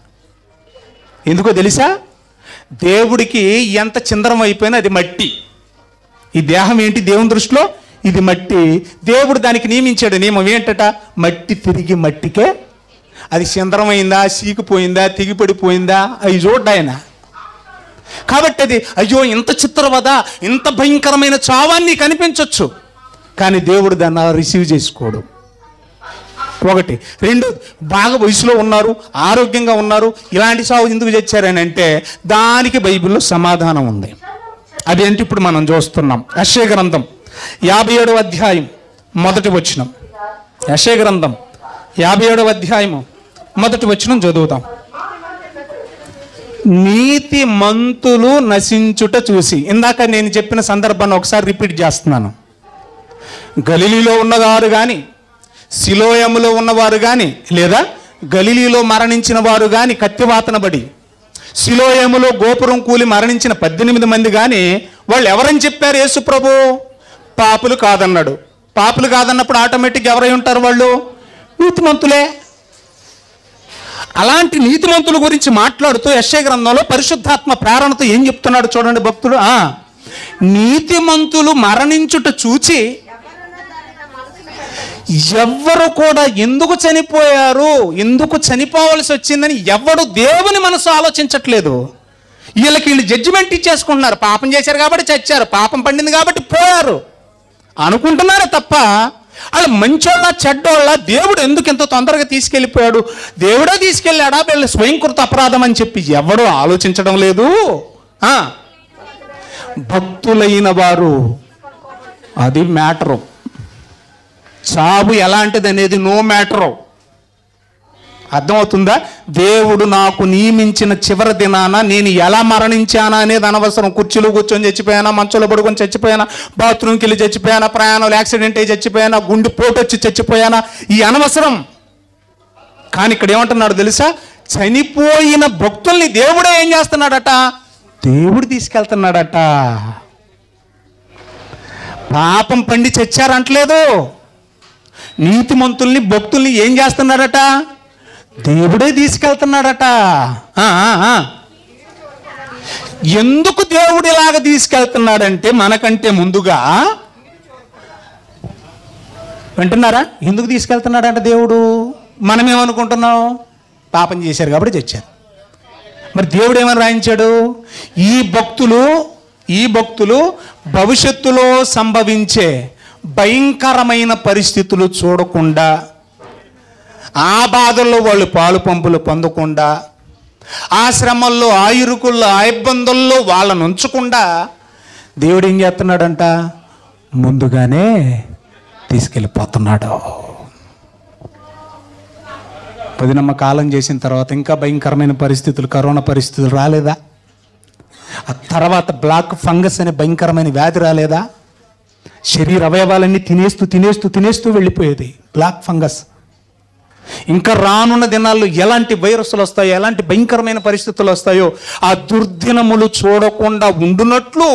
ఎందుకో తెలుసా? దేవుడికి ఎంత చిందరం అయిపోయినా అది మట్టి. ఈ దేహం ఏంటి దేవుని దృష్టిలో? ఇది మట్టి. దేవుడు దానికి నియమించాడు నియమం ఏంటట? మట్టి తిరిగి మట్టికే. అది చిందరమైందా, సీకిపోయిందా, తెగిపడిపోయిందా అవి చూడ్డా ఆయన. కాబట్టి అది అయ్యో ఇంత చిత్రవద, ఇంత భయంకరమైన చావాన్ని కనిపించవచ్చు, కానీ దేవుడు దాన్ని రిసీవ్ చేసుకోడు. ఒకటి. రెండు, బాగా వయసులో ఉన్నారు, ఆరోగ్యంగా ఉన్నారు, ఇలాంటి సావు ఎందుకు చచ్చారని అంటే దానికి బైబిల్లో సమాధానం ఉంది. అదేంటి ఇప్పుడు మనం చూస్తున్నాం. యెషయా గ్రంథం 57వ అధ్యాయం మొదటి వచనం. యెషయా గ్రంథం 57వ అధ్యాయము మొదటి వచనం చదువుతాం. నీతి మంతులు నశించుట చూసి, ఇందాక నేను చెప్పిన సందర్భాన్ని ఒకసారి రిపీట్ చేస్తున్నాను. గలిలీలో ఉన్నవారు కానీ, సిలోయములో ఉన్నవారు కానీ, లేదా గలిలీలో మరణించిన వారు కానీ కత్తివాతనబడి సిలోయములో గోపురం కూలి మరణించిన 18 మంది కానీ వాళ్ళు ఎవరని చెప్పారు? యేసు ప్రభు పాపులు కాదన్నాడు. పాపులు కాదన్నప్పుడు ఆటోమేటిక్గా ఎవరై ఉంటారు? వాళ్ళు నీతిమంతులే. అలాంటి నీతిమంతుల గురించి మాట్లాడుతూ యెషయా గ్రంథంలో పరిశుద్ధాత్మ ప్రేరణతో ఏం చెప్తున్నాడు చూడండి భక్తుడు. నీతిమంతులు మరణించుట చూచి ఎవ్వరు కూడా ఎందుకు చనిపోయారు, ఎందుకు చనిపోవలసి వచ్చిందని ఎవడు దేవుని మనసు ఆలోచించట్లేదు. వీళ్ళు జడ్జిమెంట్ ఇచ్చేసుకుంటున్నారు. పాపం చేశారు కాబట్టి చచ్చారు, పాపం పండింది కాబట్టి పోయారు అనుకుంటున్నారు తప్ప వాళ్ళు మంచోళ్ళ చెడ్డోళ్ళ, దేవుడు ఎందుకు ఇంత తొందరగా తీసుకెళ్ళిపోయాడు, దేవుడే తీసుకెళ్ళాడా, వీళ్ళు స్వయంకృత అపరాధం అని చెప్పి ఎవడూ ఆలోచించడం లేదు. భక్తులైన వారు, అది మ్యాటరు. చావు ఎలాంటిది అనేది నో మ్యాటరు. అర్థమవుతుందా? దేవుడు నాకు నియమించిన చివరి దినాన నేను ఎలా మరణించానా అనేది అనవసరం. కుర్చీలో కూర్చొని చచ్చిపోయానా, మంచంలో పడుకొని చచ్చిపోయానా, బాత్రూమ్కి వెళ్ళి చచ్చిపోయానా, ప్రయాణంలో యాక్సిడెంట్ అయ్యి చచ్చిపోయానా, గుండె పోటు వచ్చి చచ్చిపోయానా, ఈ అనవసరం. కానీ ఇక్కడ ఏమంటున్నాడు తెలుసా? చనిపోయిన భక్తుల్ని దేవుడే ఏం చేస్తున్నాడట? దేవుడు తీసుకెళ్తున్నాడట. పాపం పండి చచ్చారంటలేదు. నీతిమంతుల్ని భక్తుల్ని ఏం చేస్తున్నాడట? దేవుడే తీసుకెళ్తున్నాడట. ఎందుకు దేవుడు ఇలాగ తీసుకెళ్తున్నాడంటే మనకంటే ముందుగా, వింటున్నారా? ఎందుకు తీసుకెళ్తున్నాడంట దేవుడు? మనం ఏమనుకుంటున్నాం? పాపం చేశారు కాబట్టి చచ్చారు. మరి దేవుడు ఏమని రాయించాడు? ఈ భక్తులు భవిష్యత్తులో సంభవించే భయంకరమైన పరిస్థితులు చూడకుండా, ఆ బాధల్లో వాళ్ళు పాలు పంపులు పొందకుండా, ఆ శ్రమల్లో, ఆ ఇరుకుల్లో, ఆ ఇబ్బందుల్లో వాళ్ళను ఉంచకుండా దేవుడు ఏం చేస్తున్నాడంట? ముందుగానే తీసుకెళ్ళిపోతున్నాడు. పదినమ్మ కాలం చేసిన తర్వాత ఇంకా భయంకరమైన పరిస్థితులు, కరోనా పరిస్థితులు రాలేదా? ఆ తర్వాత బ్లాక్ ఫంగస్ అనే భయంకరమైన వ్యాధి రాలేదా? శరీర అవయవాలన్నీ తినేస్తూ వెళ్ళిపోయేది బ్లాక్ ఫంగస్. ఇంకా రానున్న దినాల్లో ఎలాంటి వైరస్లు వస్తాయో, ఎలాంటి భయంకరమైన పరిస్థితులు వస్తాయో ఆ దుర్దినములు చూడకుండా ఉండునట్లు,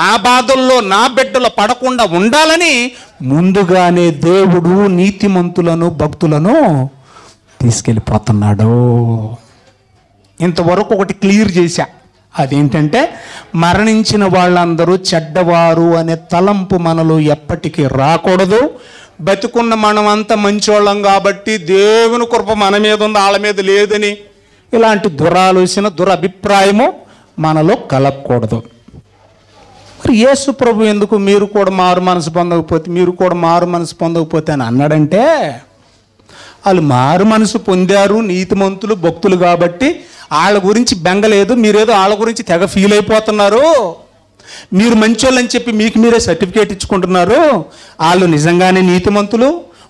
ఆ బాధల్లో నా బిడ్డలు పడకుండా ఉండాలని ముందుగానే దేవుడు నీతిమంతులను భక్తులను తీసుకెళ్ళిపోతున్నాడు. ఇంతవరకు ఒకటి క్లియర్ చేశా. అదేంటంటే మరణించిన వాళ్ళందరూ చెడ్డవారు అనే తలంపు మనలో ఎప్పటికీ రాకూడదు. బతికున్న మనం అంతా మంచోళ్ళం కాబట్టి దేవుని కృప మన మీద ఉంది, వాళ్ళ మీద లేదని ఇలాంటి దురాలోచన, దురభిప్రాయము మనలో కలగకూడదు. మరి యేసు ప్రభు ఎందుకు మీరు కూడా మారు మనసు పొందకపోతే అని అన్నాడంటే, వాళ్ళు మారు మనసు పొందారు, నీతిమంతులు భక్తులు కాబట్టి వాళ్ళ గురించి బెంగలేదు. మీరేదో వాళ్ళ గురించి తెగ ఫీల్ అయిపోతున్నారు. మీరు మంచోళ్ళని చెప్పి మీకు మీరే సర్టిఫికేట్ ఇచ్చుకుంటున్నారు. వాళ్ళు నిజంగానే నీతిమంతులు,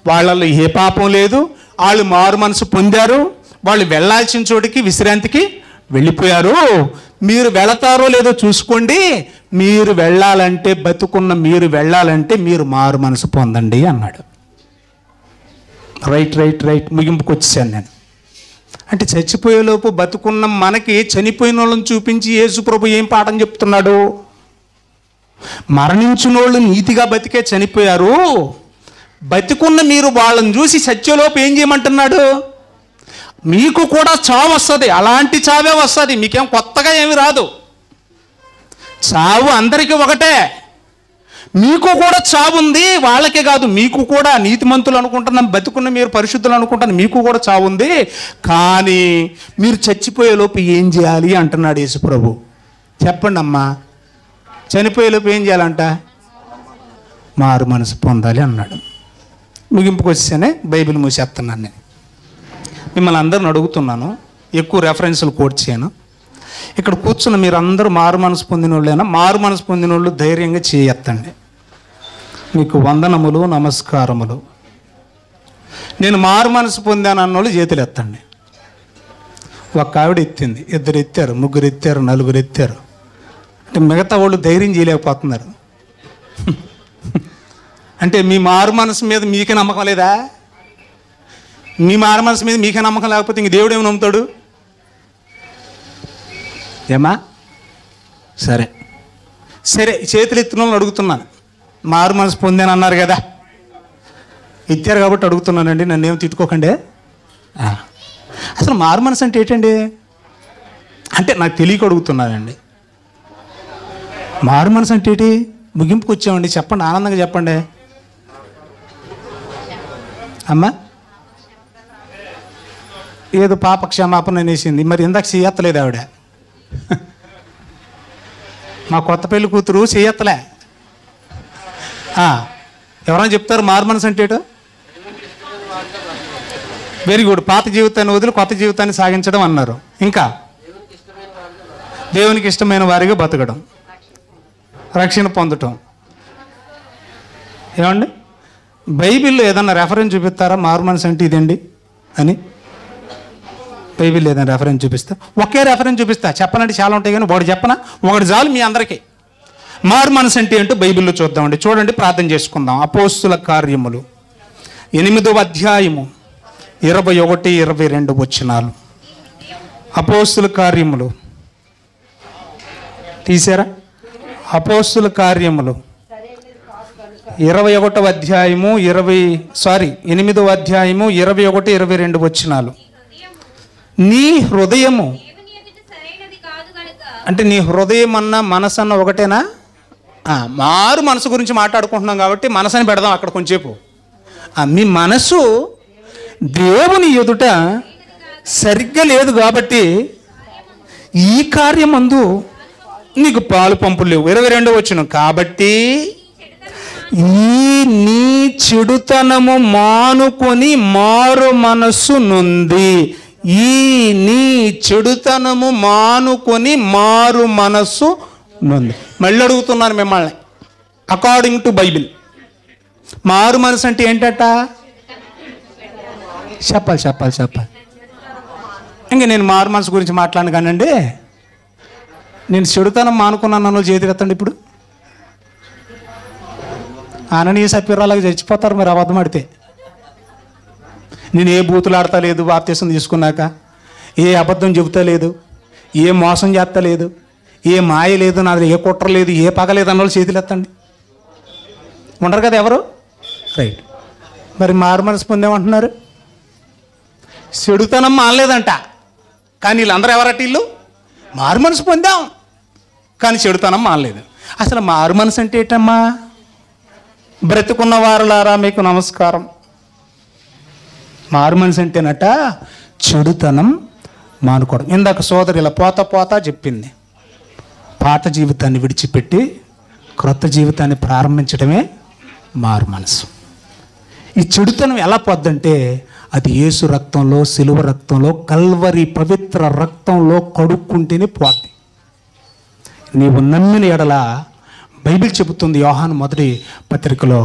వాళ్ళల్లో ఏ పాపం లేదు, వాళ్ళు మారు మనసు పొందారు, వాళ్ళు వెళ్ళాల్సిన చోటికి విశ్రాంతికి వెళ్ళిపోయారు. మీరు వెళతారో లేదో చూసుకోండి. మీరు వెళ్ళాలంటే, బతుకున్న మీరు వెళ్ళాలంటే మీరు మారు మనసు పొందండి అన్నాడు. రైట్ ముగింపుకు వచ్చేసాను నేను. అంటే చచ్చిపోయేలోపు బతుకున్న మనకి చనిపోయిన వాళ్ళని చూపించి యేసు ప్రభు ఏం పాఠం చెప్తున్నాడు? మరణించిన వాళ్ళు నీతిగా బతికే చనిపోయారు, బతికున్న మీరు వాళ్ళని చూసి సత్యలోపు ఏం చేయమంటున్నాడు? మీకు కూడా చావు వస్తుంది, అలాంటి చావే వస్తుంది, మీకేం కొత్తగా ఏమి రాదు. చావు అందరికీ ఒకటే. మీకు కూడా చావు ఉంది, వాళ్ళకే కాదు, మీకు కూడా. నీతిమంతులు అనుకుంటున్నాం, బతుకున్న మీరు పరిశుద్ధులు అనుకుంటున్నాం, మీకు కూడా చావు ఉంది. కానీ మీరు చచ్చిపోయేలోపు ఏం చేయాలి అంటున్నాడు యేసుప్రభు. చెప్పండి అమ్మా, చనిపోయేలోపు ఏం చేయాలంట? మారు మనసు పొందాలి అన్నాడు. ముగింపుకు వచ్చేసానే బైబిల్ మూసేస్తున్నాను. నేను మిమ్మల్ని అందరిని అడుగుతున్నాను, ఎక్కువ రెఫరెన్సులు కోట్ చేయను. ఇక్కడ కూర్చున్న మీరు అందరూ మారు మనసు పొందిన వాళ్ళైనా? మారు మనసు పొందిన వాళ్ళు ధైర్యంగా చేయెత్తండి. మీకు వందనములు, నమస్కారములు. నేను మారు మనసు పొందాను అన్నోళ్ళు చేతులు ఎత్తండి. ఒక ఆవిడ ఎత్తింది, ఇద్దరు ఎత్తారు, ముగ్గురు ఎత్తారు, నలుగురు ఎత్తారు. అంటే మిగతా వాళ్ళు ధైర్యం చేయలేకపోతున్నారు. అంటే మీ మారు మనసు మీద మీకే నమ్మకం లేదా? మీ మారు మనసు మీద మీకే నమ్మకం లేకపోతే ఇంక దేవుడు ఏమి నమ్ముతాడు? ఏమా? సరే సరే, చేతులు ఎత్తిన వాళ్ళని అడుగుతున్నాను. మారు మనసు పొందాను అన్నారు కదా, ఇచ్చారు కాబట్టి అడుగుతున్నానండి, నన్ను ఏమి తిట్టుకోకండి. అసలు మారు మనసు అంటే ఏంటండి? అంటే నాకు తెలియక అడుగుతున్నానండి. మారు మనసు అంటే ఏంటి? ముగింపుకు వచ్చామండి, చెప్పండి, ఆనందంగా చెప్పండి అమ్మా. ఏదో పాప క్షమాపణ అనేసింది, మరి ఇందాక చేయత్తలేదు ఆవిడ. మా కొత్త పెళ్లి కూతురు చేయత్తలే. ఎవరైనా చెప్తారు మారు మనసు అంటే ఏంటో? Very good. పాత జీవితాన్ని వదిలి కొత్త జీవితాన్ని సాగించడం అన్నారు. ఇంకా దేవునికి ఇష్టమైన వారిగా బతకడం, రక్షణ పొందటం. ఏమండి, బైబిల్లో ఏదన్నా రెఫరెన్స్ చూపిస్తారా మారు మనసు అంటే ఇదండి అని? బైబిల్ ఏదైనా రెఫరెన్స్ చూపిస్తా? ఒకే రెఫరెన్స్ చూపిస్తా. చెప్పనండి, చాలా ఉంటాయి కానీ ఒకటి చెప్పనా? ఒకటి చాలు మీ అందరికీ. మారు మనసు అంటే ఏంటో బైబిల్లో చూద్దామండి. చూడండి, ప్రార్థన చేసుకుందాం. అపోస్తుల కార్యములు 8వ అధ్యాయము 21, 22 వచనాలు. అపోస్తుల కార్యములు తీసారా? అపోస్తుల కార్యములు 21వ అధ్యాయము 8వ అధ్యాయము 21, 22 వచనాలు. నీ హృదయము అంటే నీ హృదయం అన్న మనసు అన్న ఒకటేనా? మారు మనసు గురించి మాట్లాడుకుంటున్నాం కాబట్టి మనసుని పెడదాం అక్కడ కొంచెంసేపు. మీ మనసు దేవుని ఎదుట సరిగ్గా లేదు కాబట్టి ఈ కార్యమందు నీకు పాలు పంపులు లేవు. 22వ వచనం. కాబట్టి ఈ నీ చెడుతనము మానుకొని మారు మనస్సు నొంది. ఈ నీ చెడుతనము మానుకొని మారు మనస్సు నొంది. మళ్ళీ అడుగుతున్నాను మిమ్మల్ని, అకార్డింగ్ టు బైబిల్ మారు మనసు అంటే ఏంటట? చెప్పాలి. ఇంకా నేను మారు మనసు గురించి మాట్లాడను కానండి. నేను చెడుతనం మానుకున్నాను అన్న చేతి ఎత్తండి. ఇప్పుడు అననీయ సప్పిరాలాగా చచ్చిపోతారు మరి అబద్ధం ఆడితే. నేను ఏ బూతులు ఆడతా లేదు, బాప్తీసం తీసుకున్నాక ఏ అబద్ధం చెబుతా లేదు, ఏ మోసం చేస్తా లేదు, ఏ మాయ లేదు, నాది ఏ కుట్ర లేదు, ఏ పగ లేదు అన్న వాళ్ళు చేతులు ఎత్తండి. ఉండరు కదా ఎవరు? రైట్. మరి మారు మనసు పొందేమంటున్నారు? చెడుతనం మానలేదంట, కానీ వీళ్ళందరూ ఎవరట? వీళ్ళు మారు మనసు పొందాం కానీ చెడుతనం మానలేదు. అసలు మారు మనసు అంటే ఏంటమ్మా? బ్రతుకున్న వారులారా మీకు నమస్కారం. మారు మనసు అంటేనట చెడుతనం మానుకోవడం. ఇందాక సోదరి ఇలా పోతా చెప్పింది. పాత జీవితాన్ని విడిచిపెట్టి క్రొత్త జీవితాన్ని ప్రారంభించడమే మారు మనసు. ఈ చెడుతనం ఎలా పోద్దంటే అది యేసు రక్తంలో, సిలువ రక్తంలో, కల్వరి పవిత్ర రక్తంలో కడుక్కుంటేనే పోద్ది. నీవు నమ్మిన ఎడల బైబిల్ చెబుతుంది యోహాను మొదటి పత్రికలో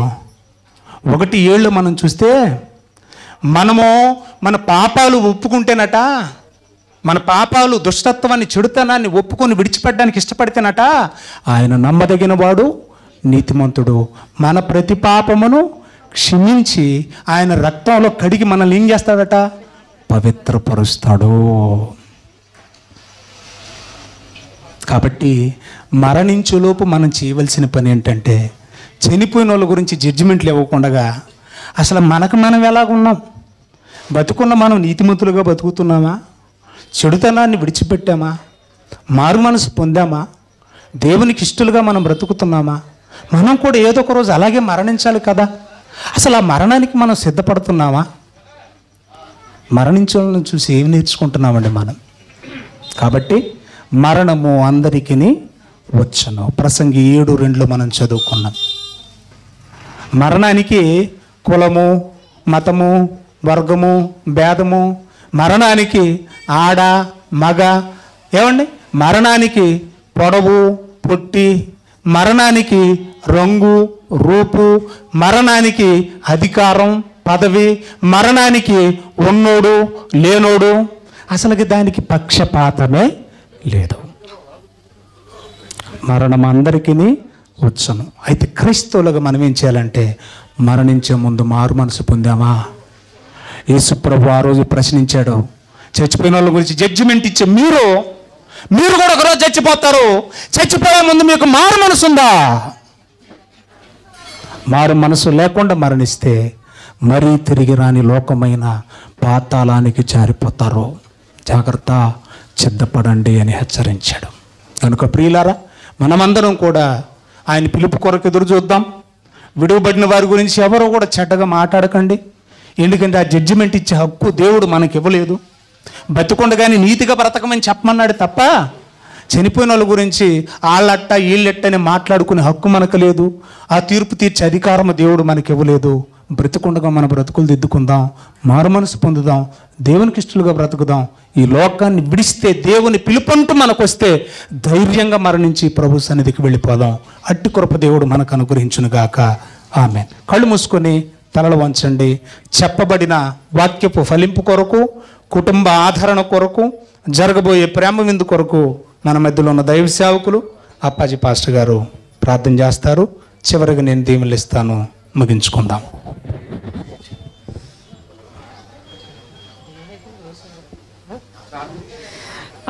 1:7 మనం చూస్తే, మనము మన పాపాలు ఒప్పుకుంటేనట, మన పాపాలు దుష్టత్వాన్ని చెడుతనాన్ని ఒప్పుకొని విడిచిపెట్టడానికి ఇష్టపడితేనట ఆయన నమ్మదగిన వాడు, నీతిమంతుడు, మన ప్రతి పాపమును క్షమించి ఆయన రక్తంలో కడిగి మనల్ని ఏం చేస్తాడట? పవిత్రపరుస్తాడు. కాబట్టి మరణించులోపు మనం చేయవలసిన పని ఏంటంటే చనిపోయిన వాళ్ళ గురించి జడ్జిమెంట్లు ఇవ్వకుండా అసలు మనకు మనం ఎలాగున్నాం? బతుకున్న మనం నీతిమంతులుగా బతుకుతున్నామా? చెడుతనాన్ని విడిచిపెట్టామా? మారు మనసు పొందామా? దేవునికి ఇష్టలుగా మనం బ్రతుకుతున్నామా? మనం కూడా ఏదో ఒక రోజు అలాగే మరణించాలి కదా. అసలు ఆ మరణానికి మనం సిద్ధపడుతున్నామా? మరణించాలని చూసి ఏమి నేర్చుకుంటున్నామండి మనం? కాబట్టి మరణము అందరికీ వచ్చును. ప్రసంగి 7:2 మనం చదువుకున్నాం. మరణానికి కులము, మతము, వర్గము, భేదము, మరణానికి ఆడ మగ, ఏమండి, మరణానికి పొడవు పొట్టి, మరణానికి రంగు రూపు, మరణానికి అధికారం పదవి, మరణానికి ఉన్నోడు లేనోడు, అసలుకి దానికి పక్షపాతమే లేదు. మరణం అందరికీ వచ్చును. అయితే క్రైస్తవులుగా మనం ఏం చేయాలంటే మరణించే ముందు మారు మనసు పొందామా? యేసు ప్రభు ఆ రోజు ప్రశ్నించాడు, చచ్చిపోయిన వాళ్ళ గురించి జడ్జిమెంట్ ఇచ్చే మీరు కూడా ఒకరోజు చచ్చిపోతారు. చచ్చిపోయే ముందు మీకు మారు మనసు ఉందా? మారు మనసు లేకుండా మరణిస్తే మరీ తిరిగి రాని లోకమైన పాతాళానికి జారిపోతారు. జాగ్రత్త, సిద్ధపడండి అని హెచ్చరించాడు. కనుక ప్రియులారా, మనమందరం కూడా ఆయన పిలుపు కొరకు ఎదురు చూద్దాం. విడువబడిన వారి గురించి ఎవరో కూడా చెడ్డగా మాట్లాడకండి. ఎందుకంటే ఆ జడ్జిమెంట్ ఇచ్చే హక్కు దేవుడు మనకి ఇవ్వలేదు. బతికొండగానే నీతిగా బ్రతకమని చెప్పమన్నాడు తప్ప చనిపోయిన వాళ్ళ గురించి వాళ్ళట్ట వీళ్ళెట్టని మాట్లాడుకునే హక్కు మనకు లేదు. ఆ తీర్పు తీర్చే అధికారం దేవుడు మనకి ఇవ్వలేదు. బ్రతికుండగా మన బ్రతుకులు దిద్దుకుందాం, మారు మనసు పొందుదాం, దేవునికి ఇష్టలుగా బ్రతుకుదాం. ఈ లోకాన్ని విడిస్తే దేవుని పిలుపంటూ మనకు వస్తే ధైర్యంగా మరణించి ప్రభు సన్నిధికి వెళ్ళిపోదాం. అట్టి కృప దేవుడు మనకు అనుగ్రహించునుగాక. ఆమేన్. కళ్ళు మూసుకొని తలలు వంచండి. చెప్పబడిన వాక్యపు ఫలింపు కొరకు, కుటుంబ ఆదరణ కొరకు, జరగబోయే ప్రేమ విందు కొరకు మన మధ్యలో ఉన్న దైవ సేవకులు అప్పాజీ పాస్టర్ గారు ప్రార్థన చేస్తారు. చివరిగా నేను దీవెనలు ఇస్తాను. ముగించుకుందాం.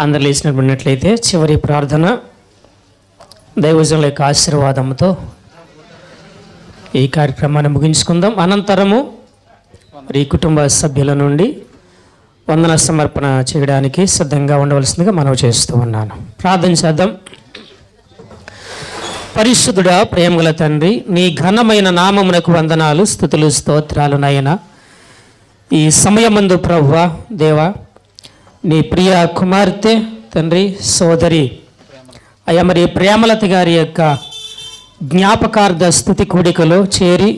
అందరు లేచినట్లయితే చివరి ప్రార్థన దైవజనుల యొక్క ఆశీర్వాదంతో ఈ కార్యక్రమాన్ని ముగించుకుందాం. అనంతరము ఈ కుటుంబ సభ్యుల నుండి వందన సమర్పణ చేయడానికి సిద్ధంగా ఉండవలసిందిగా మనవి చేస్తూ ఉన్నాను. ప్రార్థన చేద్దాం. పరిశుద్ధుడా, ప్రేమగల తండ్రి, నీ ఘనమైన నామమునకు వందనాలు, స్తుతులు, స్తోత్రాలు నాయన. ఈ సమయమందు ప్రభువా దేవా, నీ ప్రియ కుమార్తె తండ్రి సోదరి అయ్యా మరి ప్రేమలత గారి యొక్క జ్ఞాపకార్థ స్తుతి కూడికలో చేరి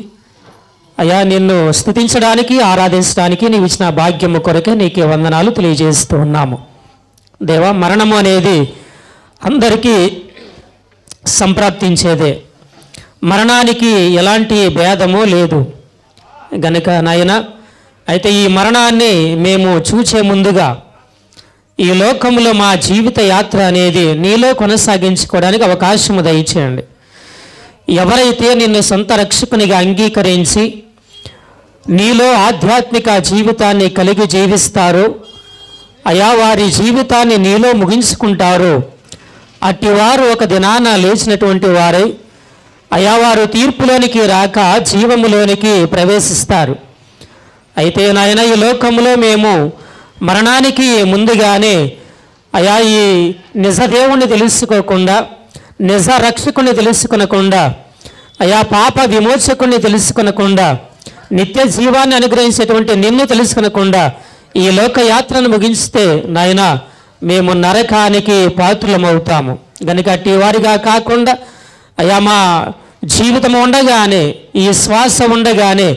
అయ్యా నిన్ను స్తుతించడానికి, ఆరాధించడానికి నీవు ఇచ్చిన భాగ్యము కొరకే నీకే వందనాలు తెలియజేస్తూ ఉన్నాము. దేవా, మరణము అనేది అందరికీ సంప్రాప్తించేదే. మరణానికి ఎలాంటి భేదము లేదు గనుక నాయన, అయితే ఈ మరణాన్ని మేము చూచే ముందుగా ఈ లోకంలో మా జీవిత యాత్ర అనేది నీలో కొనసాగించుకోవడానికి అవకాశము దయచేయండి. ఎవరైతే నిన్ను సొంత రక్షకునిగా అంగీకరించి నీలో ఆధ్యాత్మిక జీవితాన్ని కలిగి జీవిస్తారో అయా వారి జీవితాన్ని నీలో ముగించుకుంటారో అట్టివారు ఒక దినాన లేచినటువంటి వారై అయా వారు తీర్పులోనికి రాక జీవములోనికి ప్రవేశిస్తారు. అయితే నాయన, ఈ లోకంలో మేము మరణానికి ముందుగానే అయా ఈ నిజదేవుణ్ణి తెలుసుకోకుండా, నిజ రక్షకుని తెలుసుకొనకుండా, అయా పాప విమోచకుని తెలుసుకొనకుండా, నిత్య జీవాన్ని అనుగ్రహించేటువంటి నిన్ను తెలుసుకొనకుండా ఈ లోకయాత్రను ముగిస్తే నాయన మేము నరకానికి పాత్రులమవుతాము. కనుక అట్టి వారిగా కాకుండా అయా మా జీవితం ఉండగానే, ఈ శ్వాస ఉండగానే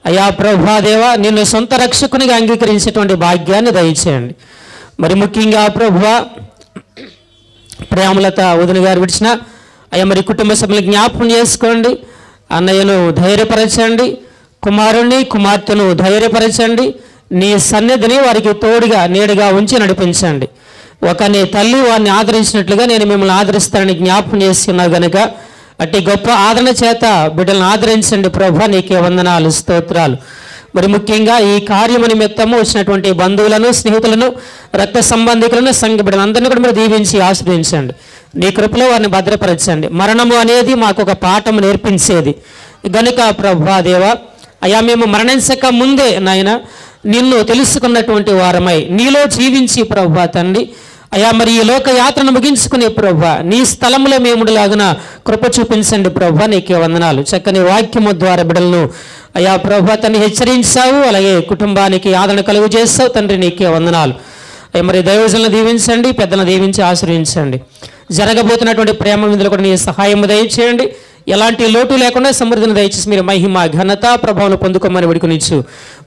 అయా ప్రభువాదేవ నిన్ను సొంత రక్షకునిగా అంగీకరించేటువంటి భాగ్యాన్ని దయచేయండి. మరి ముఖ్యంగా ప్రభువా, ప్రేమలత వదిన గారు విడిచిన అయ్యా మరి కుటుంబ సభ్యులు జ్ఞాపకం చేసుకోండి. అన్నయ్యను ధైర్యపరచండి, కుమారుణ్ణి కుమార్తెను ధైర్యపరచండి. నీ సన్నిధిని వారికి తోడుగా నీడగా ఉంచి నడిపించండి. ఒక నీ తల్లి వారిని ఆదరించినట్లుగా నేను మిమ్మల్ని ఆదరిస్తానని జ్ఞాపకం చేస్తున్నావు కనుక అట్టి గొప్ప ఆదరణ చేత బిడ్డలను ఆదరించండి ప్రభా. నీకే వందనాలు, స్తోత్రాలు. మరి ముఖ్యంగా ఈ కార్యము నిమిత్తము వచ్చినటువంటి బంధువులను, స్నేహితులను, రక్త సంబంధికులను, సంఘ బిడ్డలందరినీ కూడా మీరు దీవించి ఆశ్రయించండి. నీ కృపలో వారిని భద్రపరచండి. మరణము అనేది మాకు ఒక పాఠం నేర్పించేది గనుక ప్రభువా దేవ అయా మేము మరణించక ముందే నాయన నిన్ను తెలుసుకున్నటువంటి వారమై నీలో జీవించి ప్రభువా తండ్రి అయా మరి ఈ లోక యాత్రను ముగించుకునే ప్రభువా నీ స్థలంలో మేములాగున కృప చూపించండి ప్రభువా, నీకే వందనాలు. చక్కని వాక్యము ద్వారా బిడ్డలను అయా ప్రభువా తండ్రి హెచ్చరించావు, అలాగే కుటుంబానికి ఆదరణ కలుగు చేస్తావు తండ్రి, నీకే వందనాలు. అయ్యా మరి దైవజనులను దీవించండి, పెద్దలను దీవించి ఆశ్రయించండి. జరగబోతున్నటువంటి ప్రేమ విందులు కూడా నీ సహాయం దయచేయండి. ఎలాంటి లోటు లేకుండా సమృద్ధిని దయచేసి మీరు మహిమ ఘనత ప్రభావం పొందుకోమని వేడుకొనిచ్చు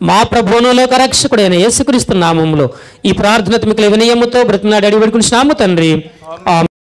మా ప్రభువును లోక రక్షకుడైన యేసుక్రీస్తు నామములో ఈ ప్రార్థన మీకు వినయముతో బ్రతిమలాడి అడిగి వేడుకొనిచున్నాము తండ్రి.